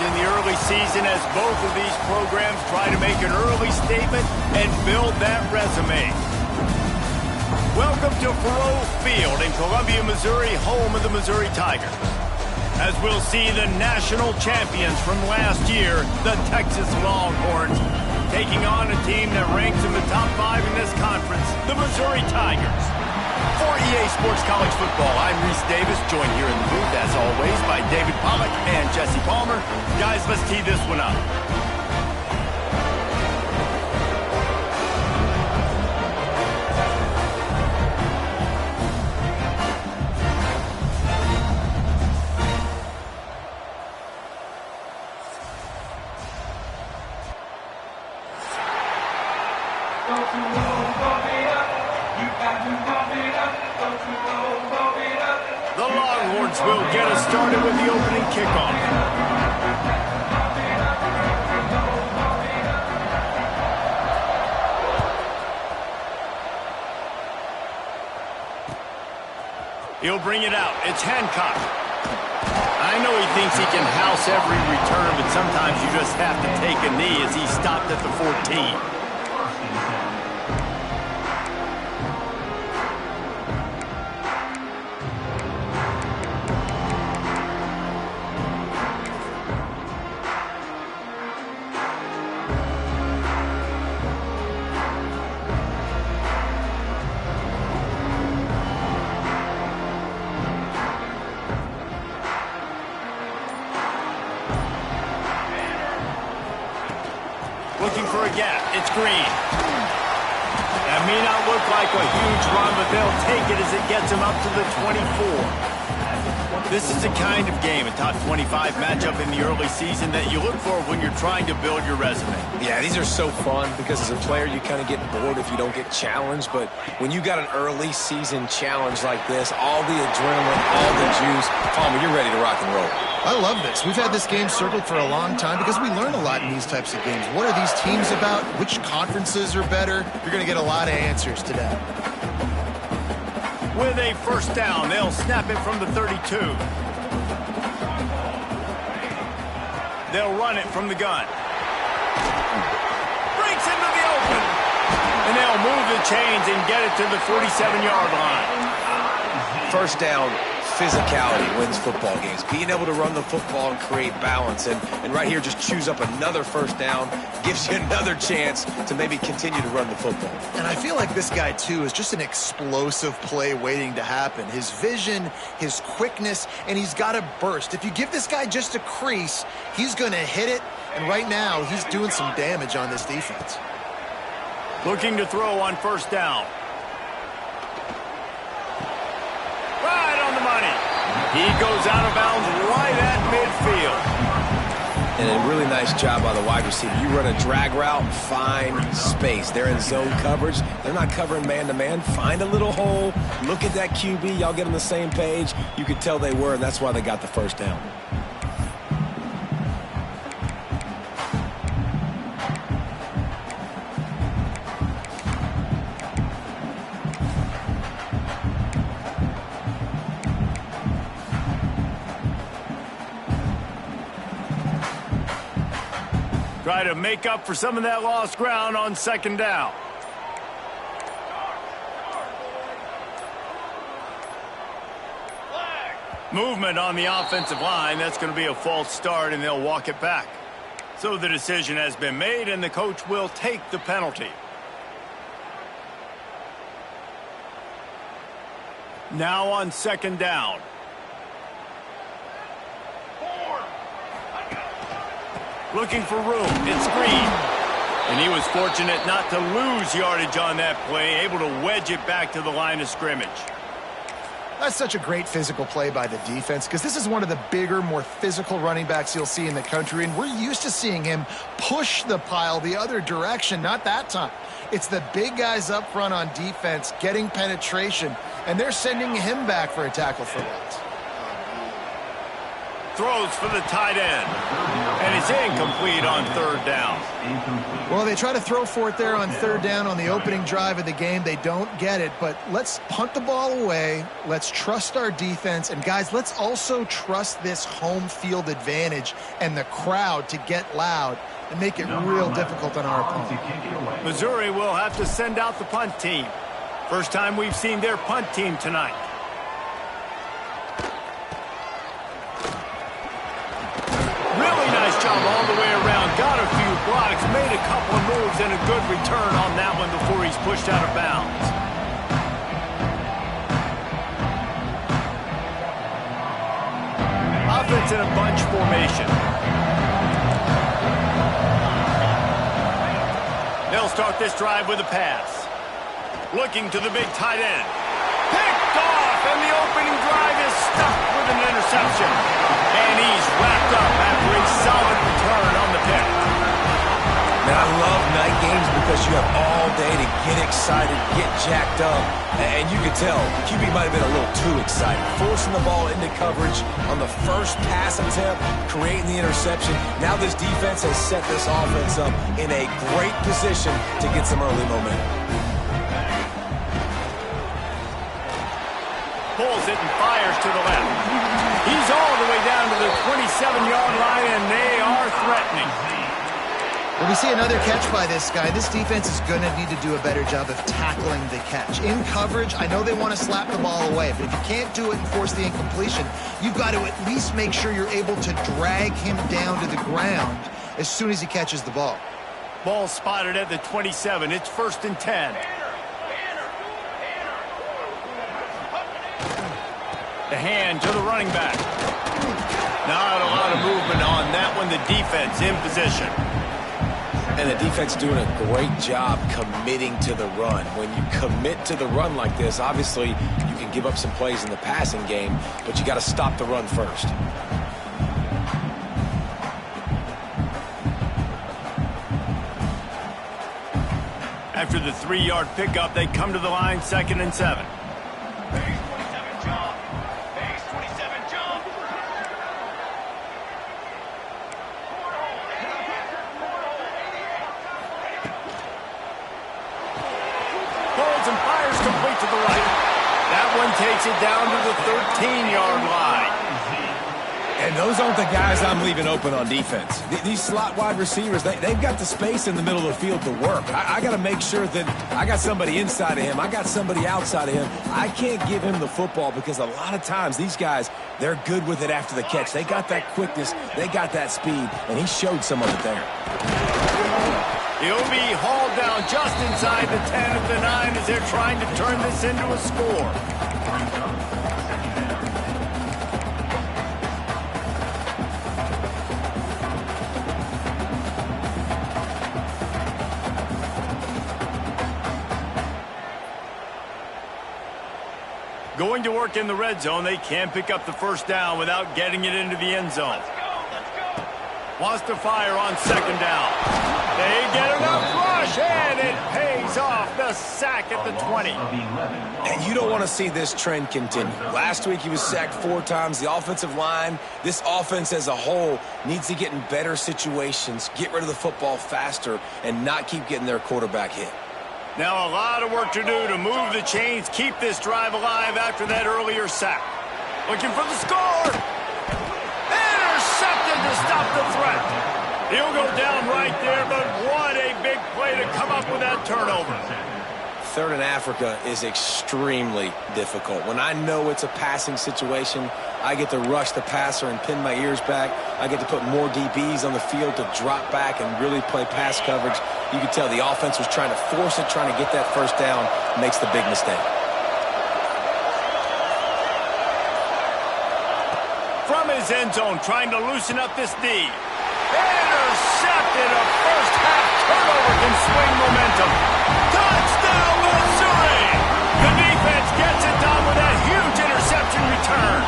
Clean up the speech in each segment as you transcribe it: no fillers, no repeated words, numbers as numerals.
in the early season as both of these programs try to make an early statement and build that resume. Welcome to Faurot Field in Columbia, Missouri, home of the Missouri Tigers. As we'll see the national champions from last year, the Texas Longhorns, taking on a team that ranks in the top 5 in this conference, the Missouri Tigers. For EA Sports College Football, I'm Reese Davis, joined here in the booth, as always, by David Pollack and Jesse Palmer. Guys, let's tee this one up. The Longhorns will get us started with the opening kickoff. He'll bring it out. It's Ncaa. I know he thinks he can house every return, but sometimes you just have to take a knee as he stopped at the 14. Looking for a gap. It's Green. That may not look like a huge run, but they'll take it as it gets them up to the 24. This is the kind of game, a top 25 matchup in the early season, that you look for when you're trying to build your resume. Yeah, these are so fun because as a player, you kind of get bored if you don't get challenged. But when you got an early season challenge like this, all the adrenaline, all the juice, Palmer, you're ready to rock and roll. I love this. We've had this game circled for a long time because we learn a lot in these types of games. What are these teams about? Which conferences are better? You're going to get a lot of answers today. With a first down, they'll snap it from the 32. They'll run it from the gun. Breaks into the open. And they'll move the chains and get it to the 47-yard line. First down, physicality wins football games. Being able to run the football and create balance. And right here, just choose up another first down. Gives you another chance to maybe continue to run the football. And I feel like this guy, too, is just an explosive play waiting to happen. His vision, his quickness, and he's got a burst. If you give this guy just a crease, he's going to hit it. And right now, he's doing some damage on this defense. Looking to throw on first down. Right on the money. He goes out of bounds right at midfield. And a really nice job by the wide receiver. You run a drag route, find space. They're in zone coverage. They're not covering man-to-man. Find a little hole. Look at that QB. Y'all get on the same page. You could tell they were, and that's why they got the first down. Try to make up for some of that lost ground on second down. Movement on the offensive line. That's going to be a false start, and they'll walk it back. So the decision has been made, and the coach will take the penalty. Now on second down. Looking for room. It's Green. And he was fortunate not to lose yardage on that play, able to wedge it back to the line of scrimmage. That's such a great physical play by the defense because this is one of the bigger, more physical running backs you'll see in the country, and we're used to seeing him push the pile the other direction. Not that time. It's the big guys up front on defense getting penetration, and they're sending him back for a tackle for loss. throws for the tight end. And it's incomplete on third down. Well, they try to throw for it there on third down on the opening drive of the game. They don't get it, but let's punt the ball away. Let's trust our defense. And, guys, let's also trust this home field advantage and the crowd to get loud and make it real difficult on our opponent. Missouri will have to send out the punt team. First time we've seen their punt team tonight. Really nice job all the way around. Got a few blocks, made a couple of moves, and a good return on that one before he's pushed out of bounds. Offense in a bunch formation. They'll start this drive with a pass. Looking to the big tight end. Picked off, and the opening drive is stuck with an interception. And he's wrapped up after a solid return on the pick. Man, I love night games because you have all day to get excited, get jacked up. And you could tell, QB might have been a little too excited. Forcing the ball into coverage on the first pass attempt, creating the interception. Now this defense has set this offense up in a great position to get some early momentum. Pulls it and fires to the left. He's all the way down to the 27-yard line, and they are threatening. When we see another catch by this guy, this defense is going to need to do a better job of tackling the catch. In coverage, I know they want to slap the ball away, but if you can't do it and force the incompletion, you've got to at least make sure you're able to drag him down to the ground as soon as he catches the ball. Ball spotted at the 27. It's 1st and 10. The hand to the running back. Not a lot of movement on that one. The defense in position. And the defense doing a great job committing to the run. When you commit to the run like this, obviously you can give up some plays in the passing game, but you got to stop the run first. After the 3-yard pickup, they come to the line, 2nd and 7. And fires complete to the right. That one takes it down to the 13-yard line. And those aren't the guys I'm leaving open on defense. These slot wide receivers, they've got the space in the middle of the field to work. I got to make sure that I got somebody inside of him. I got somebody outside of him. I can't give him the football because a lot of times these guys, they're good with it after the catch. They got that quickness. They got that speed, and he showed some of it there. He'll be hauled down just inside the 10 at the 9 as they're trying to turn this into a score. Going to work in the red zone, they can't pick up the first down without getting it into the end zone. Wants to fire on 2nd down. They get enough rush, and it pays off. The sack at the 20. And you don't want to see this trend continue. Last week he was sacked 4 times. The offensive line, this offense as a whole, needs to get in better situations, get rid of the football faster, and not keep getting their quarterback hit. Now a lot of work to do to move the chains, keep this drive alive after that earlier sack. Looking for the score. Intercepted to stop the threat. He'll go down right there, but what a big play to come up with that turnover. 3rd and Africa is extremely difficult. When I know it's a passing situation, I get to rush the passer and pin my ears back. I get to put more DBs on the field to drop back and really play pass coverage. You can tell the offense was trying to force it, trying to get that first down, makes the big mistake. From his end zone, trying to loosen up this D. Intercepted. A first half turnover can swing momentum. Touchdown, Missouri! The defense gets it done with that huge interception return.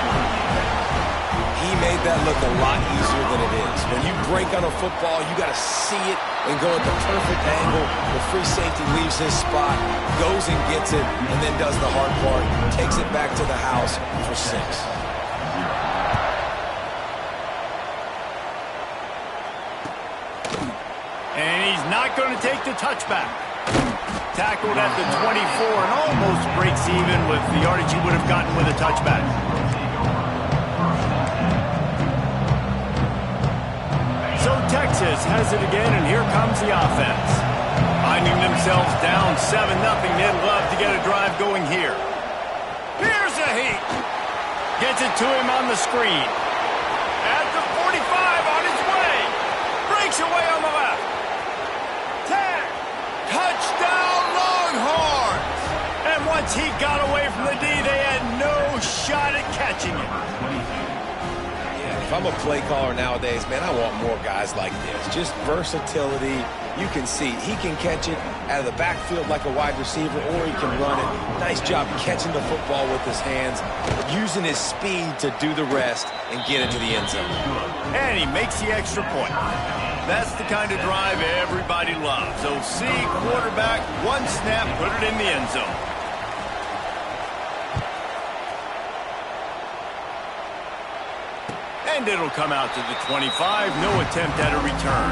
He made that look a lot easier than it is. When you break on a football, you got to see it and go at the perfect angle. The free safety leaves his spot, goes and gets it, and then does the hard part, takes it back to the house for 6. And he's not going to take the touchback. Tackled at the 24 and almost breaks even with the yardage he would have gotten with a touchback. So Texas has it again, and here comes the offense. Finding themselves down 7-0, they'd love to get a drive going here. Here's a heat. Gets it to him on the screen. At the 45 on his way. Breaks away on the left. Tag. Touchdown Longhorns. And once he got away from the D, they had no shot at catching it. If I'm a play caller nowadays, man, I want more guys like this. Just versatility. You can see he can catch it out of the backfield like a wide receiver, or he can run it. Nice job catching the football with his hands, using his speed to do the rest and get into the end zone. And he makes the extra point. That's the kind of drive everybody loves. So see quarterback, one snap, put it in the end zone. And it'll come out to the 25. No attempt at a return.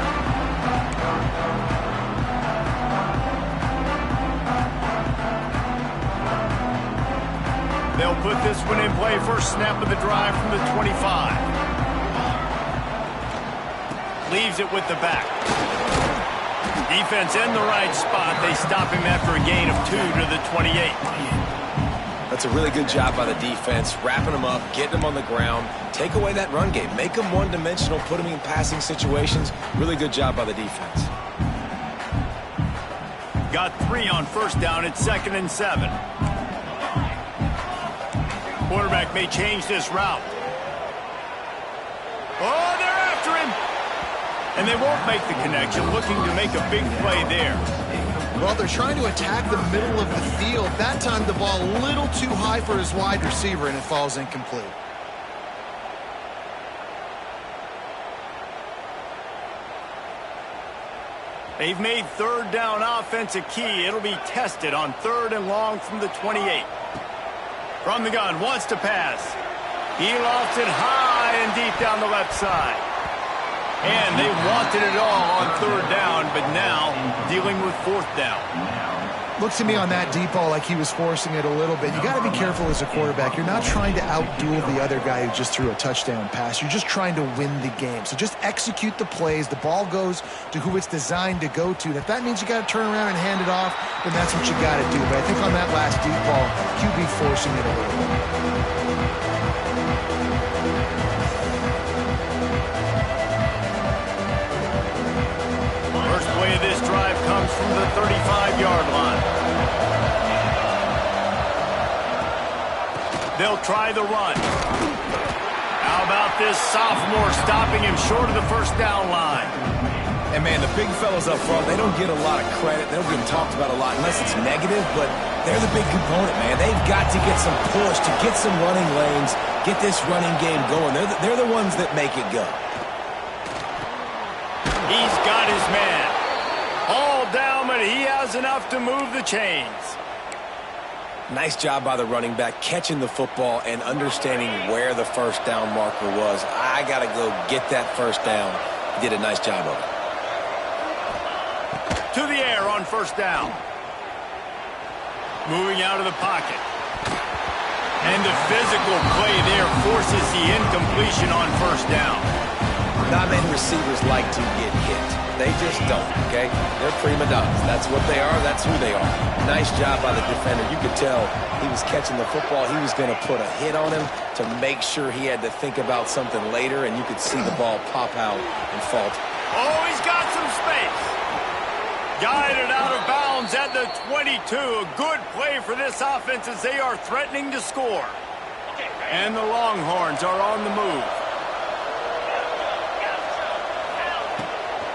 They'll put this one in play. First snap of the drive from the 25. Leaves it with the back. Defense in the right spot. They stop him after a gain of 2 to the 28. That's a really good job by the defense, wrapping them up, getting them on the ground. Take away that run game. Make them one-dimensional, put them in passing situations. Really good job by the defense. Got 3 on first down. It's 2nd and 7. Quarterback may change this route. Oh, they're after him. And they won't make the connection, looking to make a big play there. Well, they're trying to attack the middle of the field. That time the ball a little too high for his wide receiver, and it falls incomplete. They've made third down offense a key. It'll be tested on 3rd and long from the 28. From the gun, wants to pass. He lofts it high and deep down the left side. And they wanted it all on 3rd down, but now dealing with 4th down. Looks to me on that deep ball like he was forcing it a little bit. You got to be careful as a quarterback. You're not trying to outduel the other guy who just threw a touchdown pass. You're just trying to win the game. So just execute the plays. The ball goes to who it's designed to go to. And if that means you got to turn around and hand it off, then that's what you got to do. But I think on that last deep ball, QB forcing it a little bit. First play of this drive comes from the 35-yard line. They'll try the run. How about this sophomore stopping him short of the first down line? And, man, the big fellas up front, they don't get a lot of credit. They don't get talked about a lot unless it's negative, but they're the big component, man. They've got to get some push, to get some running lanes, get this running game going. They're the ones that make it go. He's got his man. All down, but he has enough to move the chains. Nice job by the running back, catching the football and understanding where the first down marker was. I got to go get that first down. He did a nice job of it. To the air on first down. Moving out of the pocket. And the physical play there forces the incompletion on first down. Not many receivers like to get hit. They just don't, okay? They're prima donnas. That's what they are. That's who they are. Nice job by the defender. You could tell he was catching the football. He was going to put a hit on him to make sure he had to think about something later, and you could see the ball pop out and fall. Oh, he's got some space. Guided out of bounds at the 22. A good play for this offense as they are threatening to score. And the Longhorns are on the move.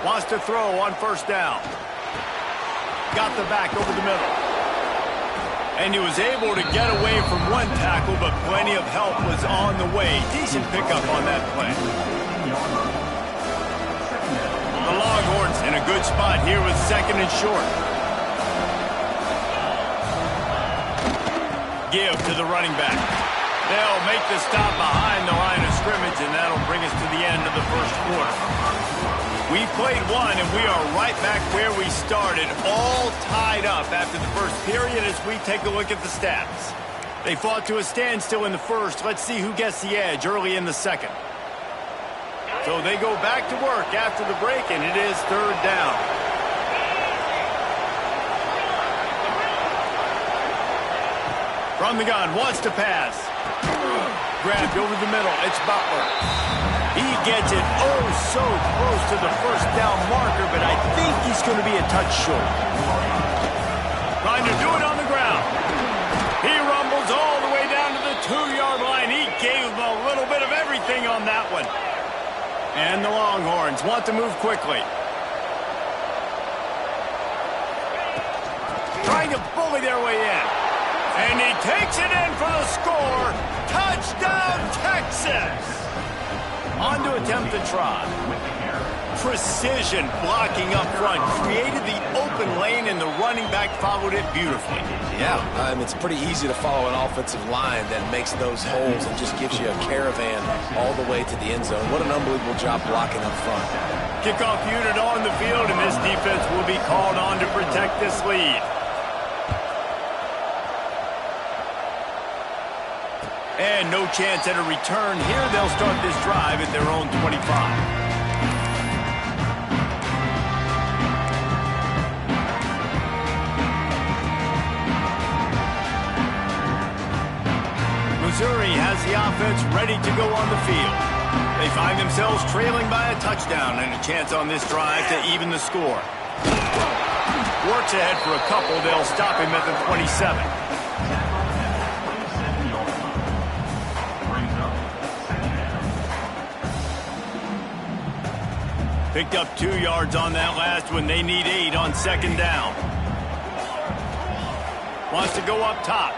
Wants to throw on first down. Got the back over the middle. And he was able to get away from one tackle, but plenty of help was on the way. Decent pickup on that play. The Longhorns in a good spot here with 2nd and short. Give to the running back. They'll make the stop behind the line of scrimmage, and that'll bring us to the end of the first quarter. We've played one, and we are right back where we started, all tied up after the first period as we take a look at the stats. They fought to a standstill in the first. Let's see who gets the edge early in the second. So they go back to work after the break, and it is third down. From the gun, wants to pass. Grabbed over the middle, it's Butler. He gets it oh so close to the first down marker, but I think he's going to be a touch short. Trying to do it on the ground. He rumbles all the way down to the 2-yard line. He gave him a little bit of everything on that one. And the Longhorns want to move quickly. Trying to bully their way in. And he takes it in for the score. Touchdown, Texas! On to attempt the try. Precision blocking up front. Created the open lane, and the running back followed it beautifully. Yeah, it's pretty easy to follow an offensive line that makes those holes and just gives you a caravan all the way to the end zone. What an unbelievable job blocking up front. Kickoff unit on the field, and this defense will be called on to protect this lead. And no chance at a return here. They'll start this drive at their own 25. Missouri has the offense ready to go on the field. They find themselves trailing by a touchdown and a chance on this drive to even the score. Works ahead for a couple. They'll stop him at the 27. Picked up 2 yards on that last one. They need 8 on second down. Wants to go up top.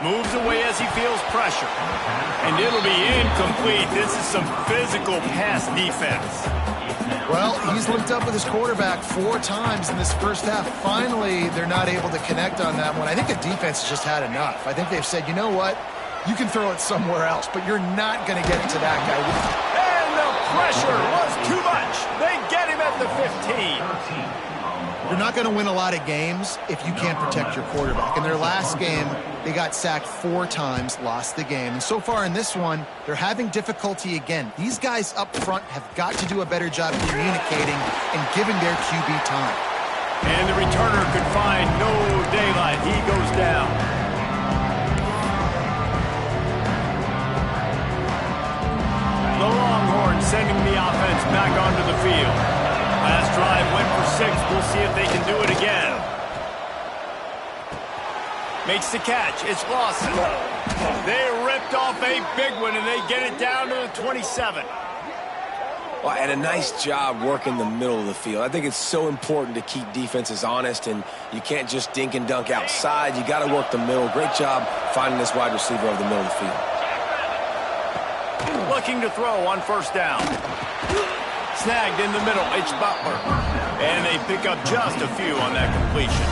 Moves away as he feels pressure. And it'll be incomplete. This is some physical pass defense. Well, he's linked up with his quarterback 4 times in this first half. Finally, they're not able to connect on that one. I think the defense has just had enough. I think they've said, you know what? You can throw it somewhere else, but you're not going to get it to that guy. Pressure was too much. They get him at the 15. You're not going to win a lot of games if you can't protect your quarterback. In their last game, they got sacked 4 times, lost the game. And so far in this one, they're having difficulty again. These guys up front have got to do a better job communicating and giving their QB time. And the returner could find no daylight. He goes down. The Longhorns sending the offense back onto the field. Last drive went for 6. We'll see if they can do it again. Makes the catch. It's Lawson. They ripped off a big one, and they get it down to the 27. Well, and a nice job working the middle of the field. I think it's so important to keep defenses honest, and you can't just dink and dunk outside. You got to work the middle. Great job finding this wide receiver over the middle of the field. Looking to throw on first down. Snagged in the middle, it's Butler. And they pick up just a few on that completion.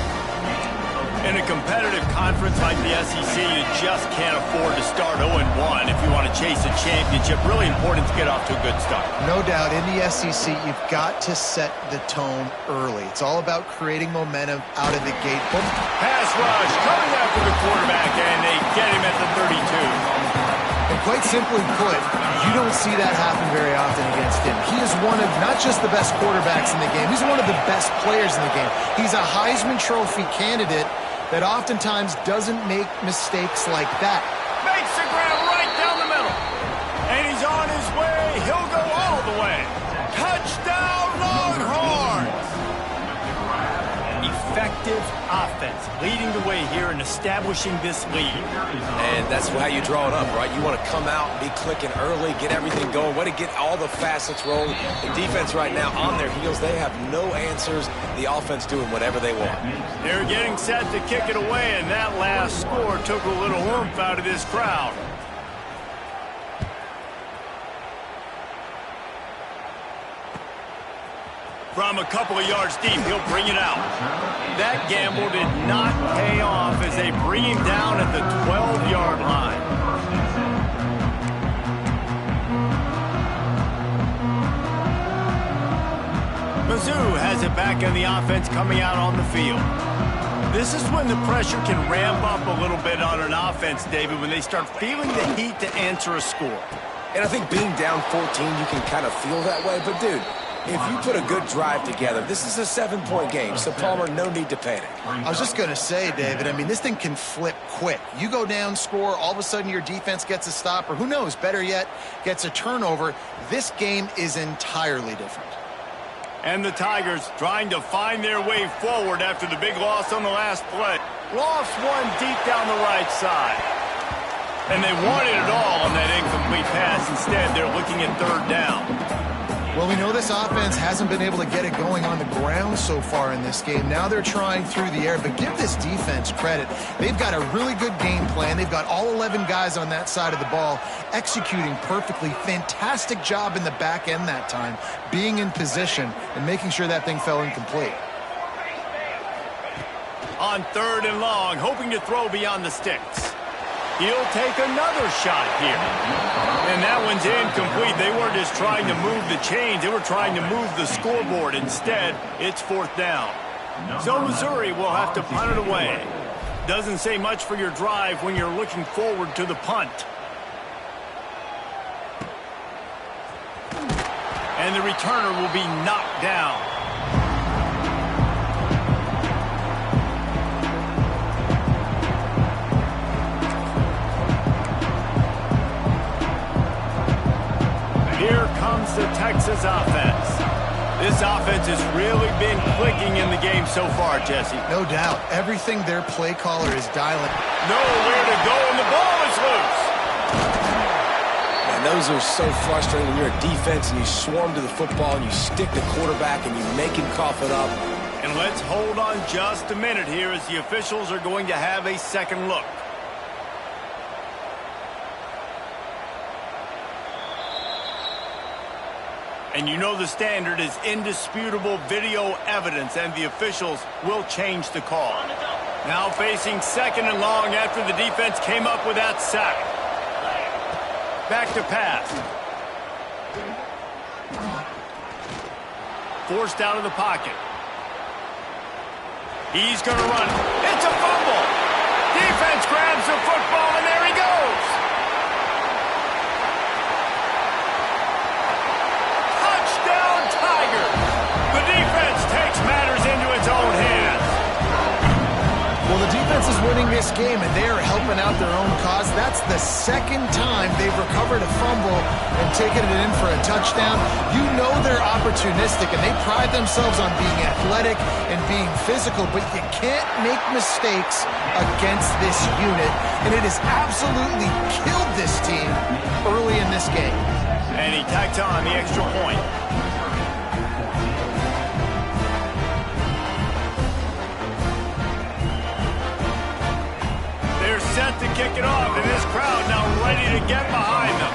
In a competitive conference like the SEC, you just can't afford to start 0-1 if you want to chase a championship. Really important to get off to a good start. No doubt, in the SEC, you've got to set the tone early. It's all about creating momentum out of the gate. Pass rush coming after the quarterback, and they get him at the 32. And quite simply put, you don't see that happen very often against him. He is one of not just the best quarterbacks in the game, he's one of the best players in the game. He's a Heisman Trophy candidate that oftentimes doesn't make mistakes like that. Makes the grab right down the middle. And he's on his way. He'll go all the way. Touchdown, Longhorns! Effective offense leading the way here and establishing this lead. And that's how you draw it up, right? You want to come out and be clicking early, get everything going, way to get all the facets rolling. The defense right now on their heels, they have no answers. The offense doing whatever they want. They're getting set to kick it away, and that last score took a little oomph out of this crowd. From a couple of yards deep, he'll bring it out. That gamble did not pay off as they bring him down at the 12-yard line. Mizzou has it back in the offense coming out on the field. This is when the pressure can ramp up a little bit on an offense, David, when they start feeling the heat to answer a score. And I think being down 14, you can kind of feel that way. But, dude, if you put a good drive together, this is a 7-point game. So, Palmer, no need to panic. I was just going to say, David, I mean, this thing can flip quick. You go down, score, all of a sudden your defense gets a stop, or who knows, better yet, gets a turnover. This game is entirely different. And the Tigers trying to find their way forward after the big loss on the last play. Lost one deep down the right side. And they wanted it all on that incomplete pass. Instead, they're looking at third down. Well, we know this offense hasn't been able to get it going on the ground so far in this game. Now they're trying through the air, but give this defense credit. They've got a really good game plan. They've got all 11 guys on that side of the ball executing perfectly. Fantastic job in the back end that time, being in position and making sure that thing fell incomplete. On third and long, hoping to throw beyond the sticks. He'll take another shot here. And that one's incomplete. They weren't just trying to move the chains. They were trying to move the scoreboard. Instead, it's fourth down. So Missouri will have to punt it away. Doesn't say much for your drive when you're looking forward to the punt. And the returner will be knocked down. Here comes the Texas offense. This offense has really been clicking in the game so far, Jesse. No doubt. Everything their play caller is dialing. Nowhere to go, and the ball is loose. And those are so frustrating when you're a defense and you swarm to the football and you stick the quarterback and you make him cough it up. And let's hold on just a minute here as the officials are going to have a second look. And you know the standard is indisputable video evidence, and the officials will change the call. Now facing second and long after the defense came up with that sack. Back to pass. Forced out of the pocket. He's going to run. It's a fumble. Defense grabs the football, and there he goes. Touchdown, Tigers. The defense takes matters into its own hands. Well, the defense is winning this game, and they are helping out their own cause. That's the second time they've recovered a fumble and taken it in for a touchdown. You know they're opportunistic, and they pride themselves on being athletic and being physical, but you can't make mistakes against this unit, and it has absolutely killed this team early in this game. And he tacks on the extra point. They're set to kick it off, and this crowd now ready to get behind them.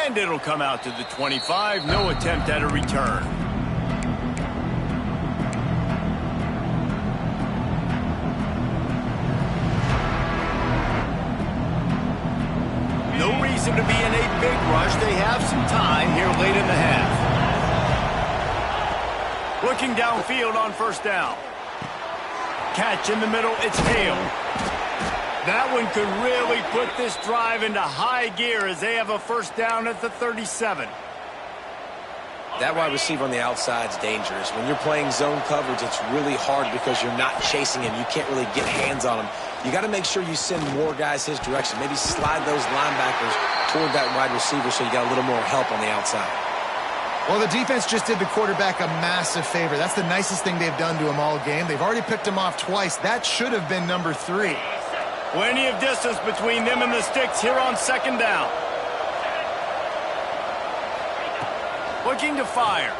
And it'll come out to the 25. No attempt at a return. No reason to be in a big rush. They have some time here late in the half. Looking downfield on first down. Catch in the middle. It's Hale. That one could really put this drive into high gear as they have a first down at the 37. That wide receiver on the outside is dangerous. When you're playing zone coverage, it's really hard because you're not chasing him. You can't really get hands on him. You got to make sure you send more guys his direction. Maybe slide those linebackers toward that wide receiver so you got a little more help on the outside. Well, the defense just did the quarterback a massive favor. That's the nicest thing they've done to him all game. They've already picked him off twice. That should have been number 3. Plenty of distance between them and the sticks here on second down. Looking to fire.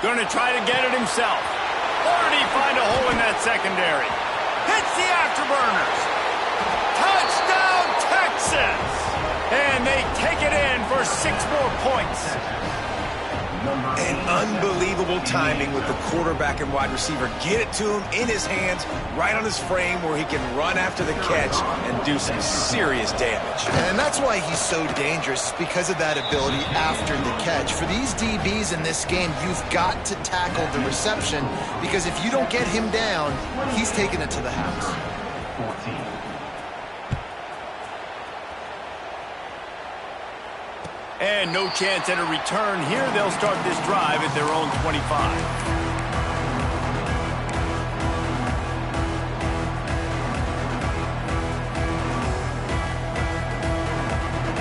Going to try to get it himself. Or did he find a hole in that secondary? Hits the afterburners. Touchdown, Texas! And they take it in for 6 more points. And unbelievable timing with the quarterback and wide receiver. Get it to him in his hands, right on his frame where he can run after the catch and do some serious damage. And that's why he's so dangerous, because of that ability after the catch. For these DBs in this game, you've got to tackle the reception, because if you don't get him down, he's taking it to the house. 14. And no chance at a return here. They'll start this drive at their own 25.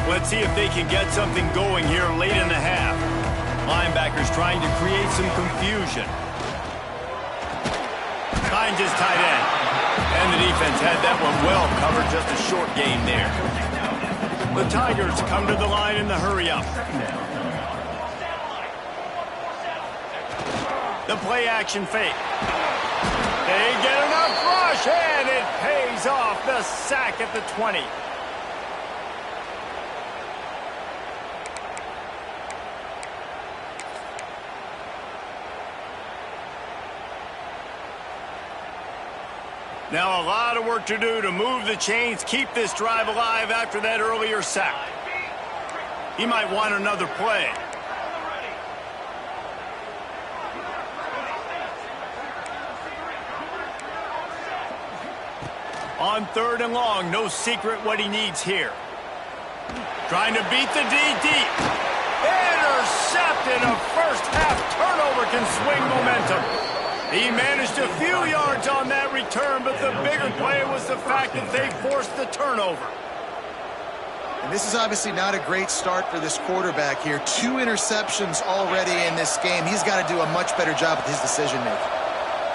Let's see if they can get something going here late in the half. Linebackers trying to create some confusion. Finds his tight end. And the defense had that one well covered. Just a short game there. The Tigers come to the line in the hurry-up. The play-action fake. They get enough rush, and it pays off. The sack at the 20. Now a lot of work to do to move the chains, keep this drive alive after that earlier sack. He might want another play. On 3rd and long, no secret what he needs here. Trying to beat the D deep. Intercepted. A first half turnover can swing momentum. He managed a few yards on that return, but the bigger play was the fact that they forced the turnover. And this is obviously not a great start for this quarterback here. 2 interceptions already in this game. He's got to do a much better job with his decision-making.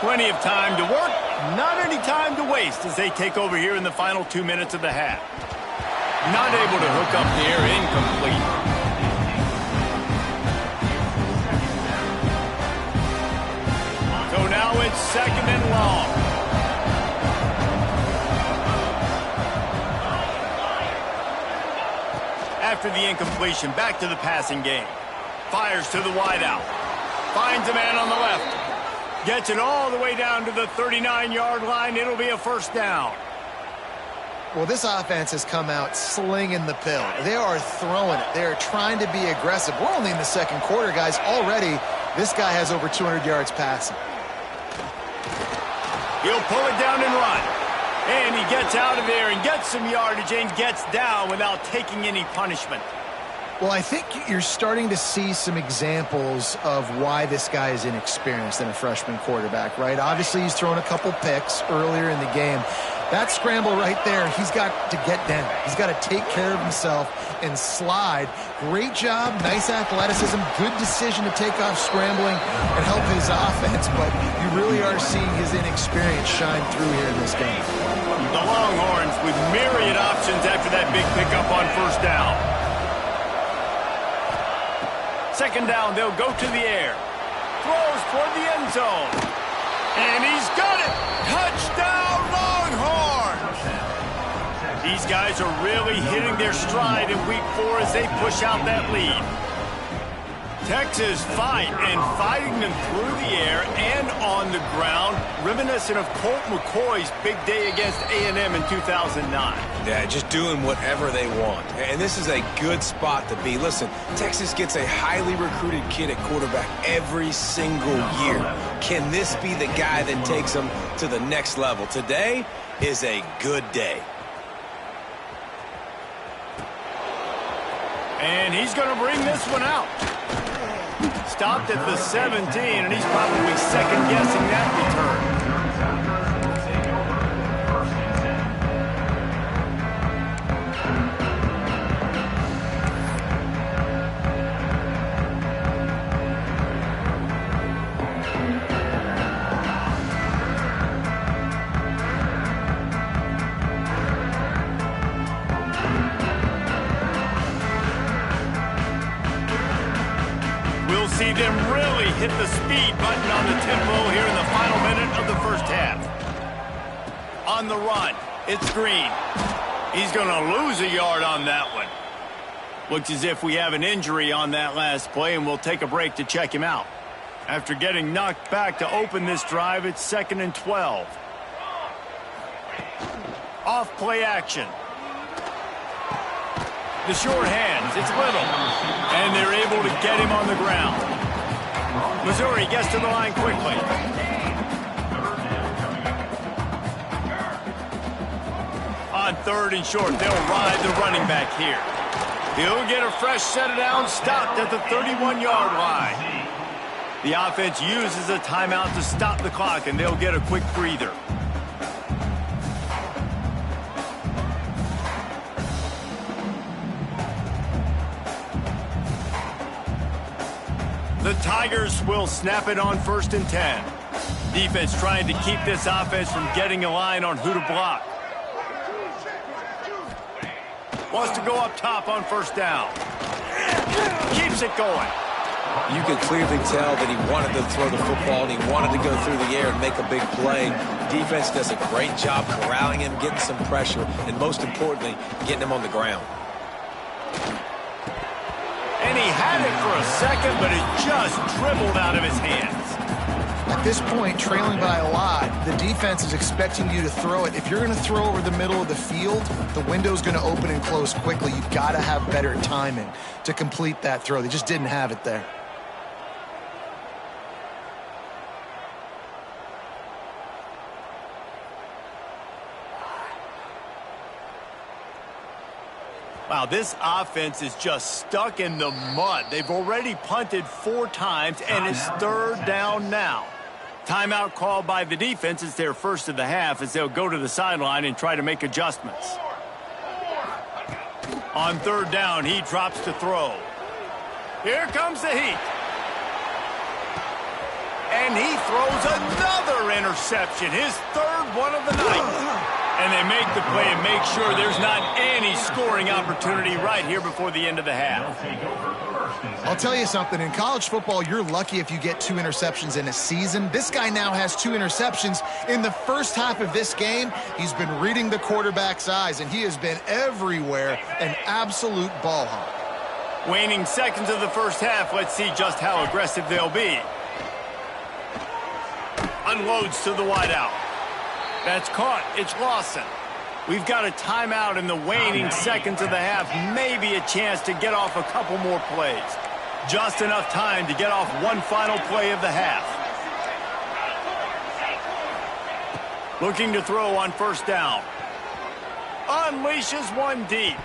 Plenty of time to work, not any time to waste as they take over here in the final 2 minutes of the half. Not able to hook up there, incomplete. So now it's 2nd and long. After the incompletion, back to the passing game. Fires to the wideout. Finds a man on the left. Gets it all the way down to the 39-yard line. It'll be a first down. Well, this offense has come out slinging the pill. They are throwing it. They are trying to be aggressive. We're only in the 2nd quarter, guys. Already, this guy has over 200 yards passing. He'll pull it down and run. And he gets out of there and gets some yardage and gets down without taking any punishment. Well, I think you're starting to see some examples of why this guy is inexperienced in a freshman quarterback, right? Obviously, he's thrown a couple picks earlier in the game. That scramble right there, he's got to get down. He's got to take care of himself and slide. Great job, nice athleticism, good decision to take off scrambling and help his offense, but you really are seeing his inexperience shine through here in this game. The Longhorns with myriad options after that big pickup on first down. 2nd down, they'll go to the air. Throws toward the end zone. And he's got it! Touchdown, Longhorns! These guys are really hitting their stride in week 4 as they push out that lead. Texas fighting them through the air and on the ground, reminiscent of Colt McCoy's big day against A&M in 2009. Yeah, just doing whatever they want. And this is a good spot to be. Listen, Texas gets a highly recruited kid at quarterback every single year. Can this be the guy that takes them to the next level? Today is a good day. And he's going to bring this one out. Stopped at the 17, and he's probably second-guessing that return. See them really hit the speed button on the tempo here in the final minute of the first half. On the run, it's Green. He's going to lose a yard on that one. Looks as if we have an injury on that last play, and we'll take a break to check him out. After getting knocked back to open this drive, it's 2nd and 12. Off play action. The short hands, it's Little. And they're able to get him on the ground. Missouri gets to the line quickly. On 3rd and short, they'll ride the running back here. He'll get a fresh set of downs, stopped at the 31-yard line. The offense uses a timeout to stop the clock, and they'll get a quick breather. The Tigers will snap it on 1st and 10. Defense trying to keep this offense from getting a line on who to block. Wants to go up top on 1st down. Keeps it going. You could clearly tell that he wanted to throw the football and he wanted to go through the air and make a big play. Defense does a great job corralling him, getting some pressure, and most importantly, getting him on the ground. And he had it for a second, but it just dribbled out of his hands. At this point, trailing by a lot, the defense is expecting you to throw it. If you're going to throw over the middle of the field, the window's going to open and close quickly. You've got to have better timing to complete that throw. They just didn't have it there. Wow, this offense is just stuck in the mud. They've already punted 4 times, and it's 3rd down now. Timeout called by the defense. It's their first of the half as they'll go to the sideline and try to make adjustments. On 3rd down, he drops to throw. Here comes the heat. And he throws another interception, his 3rd one of the night. And they make the play and make sure there's not any scoring opportunity right here before the end of the half. I'll tell you something. In college football, you're lucky if you get 2 interceptions in a season. This guy now has 2 interceptions. In the first half of this game, he's been reading the quarterback's eyes, and he has been everywhere, an absolute ball hawk. Waning seconds of the first half. Let's see just how aggressive they'll be. Unloads to the wideout. That's caught. It's Lawson. We've got a timeout in the waning seconds of the half. Maybe a chance to get off a couple more plays. Just enough time to get off one final play of the half. Looking to throw on 1st down. Unleashes one deep.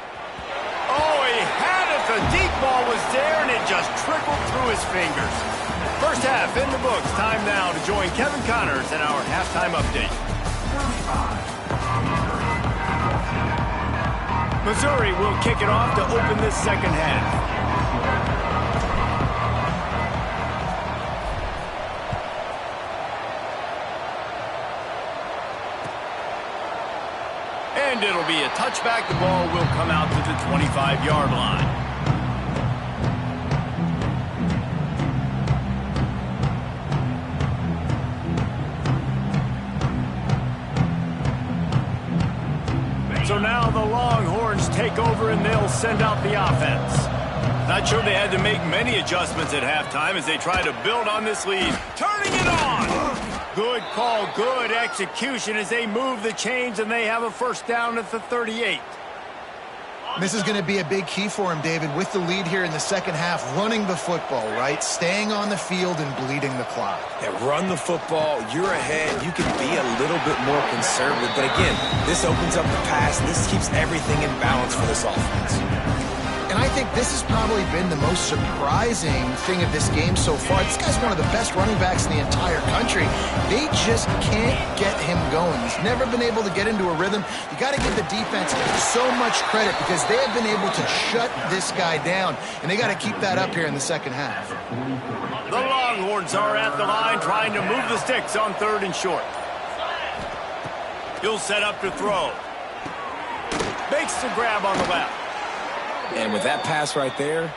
Oh, he had it. The deep ball was there, and it just trickled through his fingers. First half in the books. Time now to join Kevin Connors in our halftime update. Missouri will kick it off to open this second half. And it'll be a touchback. The ball will come out to the 25-yard line. So now the Longhorns take over and they'll send out the offense. Not sure they had to make many adjustments at halftime as they try to build on this lead. Turning it on! Good call, good execution as they move the chains and they have a 1st down at the 38. This is going to be a big key for him, David, with the lead here in the second half, running the football, right? Staying on the field and bleeding the clock. Yeah, run the football. You're ahead. You can be a little bit more conservative. But again, this opens up the pass. This keeps everything in balance for this offense. And I think this has probably been the most surprising thing of this game so far. This guy's one of the best running backs in the entire country. They just can't get him going. He's never been able to get into a rhythm. You got to give the defense so much credit because they have been able to shut this guy down, and they got to keep that up here in the second half. The Longhorns are at the line trying to move the sticks on 3rd and short. He'll set up to throw. Makes the grab on the left. And with that pass right there,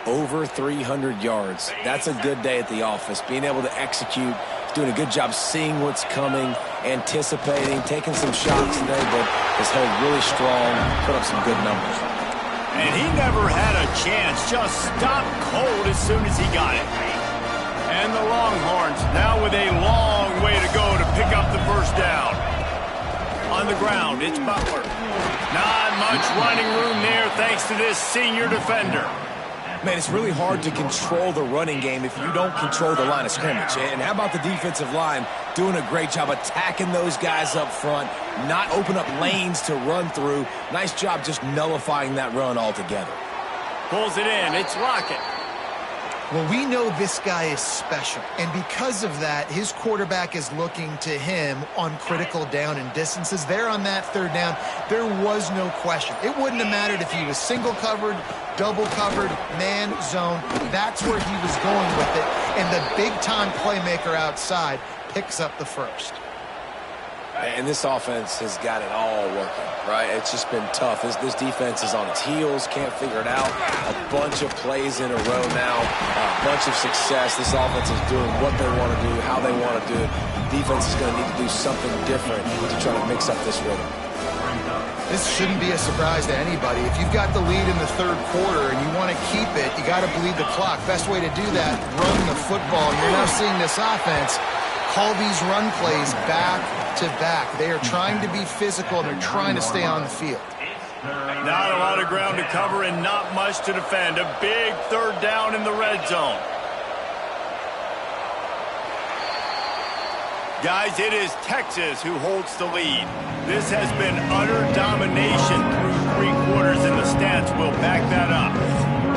over 300 yards. That's a good day at the office. Being able to execute, doing a good job seeing what's coming, anticipating, taking some shots today, but has held really strong, put up some good numbers. And he never had a chance, just stopped cold as soon as he got it. And the Longhorns now with a long way to go to pick up the first down. On the ground, it's Butler. Not much running room there thanks to this senior defender. Man, it's really hard to control the running game if you don't control the line of scrimmage. And how about the defensive line doing a great job attacking those guys up front, not open up lanes to run through. Nice job just nullifying that run altogether. Pulls it in. It's Lockett. Well, we know this guy is special, and because of that, his quarterback is looking to him on critical down and distances. There on that third down, there was no question. It wouldn't have mattered if he was single covered, double covered, man, zone. That's where he was going with it, and the big-time playmaker outside picks up the first. And this offense has got it all working, right? It's just been tough. This defense is on its heels, can't figure it out. A bunch of plays in a row now, a bunch of success. This offense is doing what they want to do, how they want to do it. Defense is going to need to do something different to try to mix up this rhythm. This shouldn't be a surprise to anybody. If you've got the lead in the third quarter and you want to keep it, you got to bleed the clock. Best way to do that, run the football. You're now seeing this offense call these run plays back to back. They are trying to be physical, and they're trying to stay on the field. Not a lot of ground to cover and not much to defend. A big third down in the red zone. Guys, it is Texas who holds the lead. This has been utter domination through three quarters, and the stats will back that up.